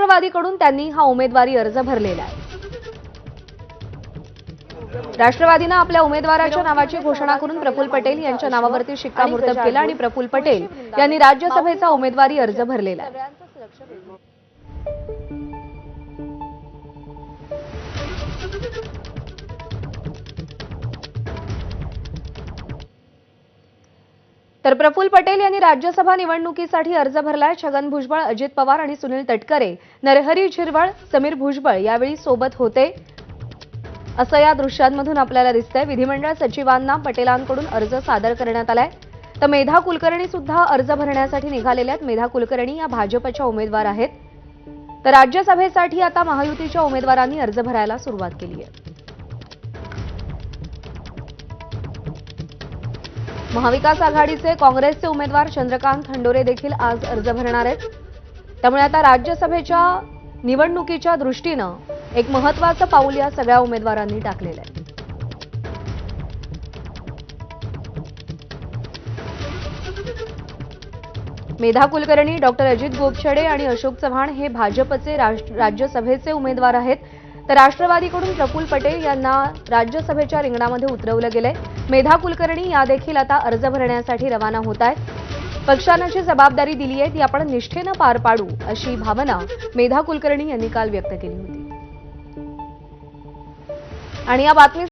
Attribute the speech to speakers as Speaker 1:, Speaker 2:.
Speaker 1: राष्ट्रवादीकडून त्यांनी हा उमेदवारी अर्ज भरलेला आहे। राष्ट्रवादीने आपल्या उमेदवाराच्या नावाची घोषणा करून प्रफुल्ल पटेल यांच्या नावावरती शिक्कामोर्तब केलं आणि प्रफुल्ल पटेल यांनी राज्यसभेचा उमेदवारी अर्ज भरलेला आहे। तर प्रफुल्ल पटेल यांनी राज्यसभा निवडणुकीसाठी अर्ज भरलाय। छगन भुजबळ, अजित पवार आणि सुनील तटकरे, नरहरी झिरवळ, समीर भुजबळ यावेळी सोबत होते असं या दृश्यांमधून आपल्याला दिसतंय। विधिमंडळ सचिवांना पटेलांकडून अर्ज सादर करण्यात आलाय। तर मेधा कुलकर्णी सुद्धा अर्ज भरण्यासाठी निघालेल्या आहेत। मेधा कुलकर्णी या भाजपच्या उमेदवार आहेत। तर राज्यसभेसाठी आता महायुतीच्या उमेदवारांनी अर्ज भरायला सुरुवात केली आहे। महाविकास आघाडीचे काँग्रेसचे उमेदवार चंद्रकांत खंडोरे देखील आज अर्ज भरणार आहेत। त्यामुळे आता राज्यसभेच्या निवडणुकीच्या दृष्टीनं एक महत्त्वाचं पाऊल या सगळ्या उमेदवारांनी टाकलेलं आहे। मेधा कुलकर्णी, डॉक्टर अजित गोपछडे आणि अशोक चव्हाण हे भाजपचे राज्यसभेचे उमेदवार आहेत। तर राष्ट्रवादीकडून प्रफुल्ल पटेल यांना राज्यसभेच्या रिंगणामध्ये उतरवलं गेलंय। मेधा कुलकर्णी या देखील आता अर्ज भरण्यासाठी रवाना होत आहेत। पक्षानं जी जबाबदारी दिली आहे ती आपण निष्ठेनं पार पाडू अशी भावना मेधा कुलकर्णी यांनी काल व्यक्त केली होती। आणि या बातमी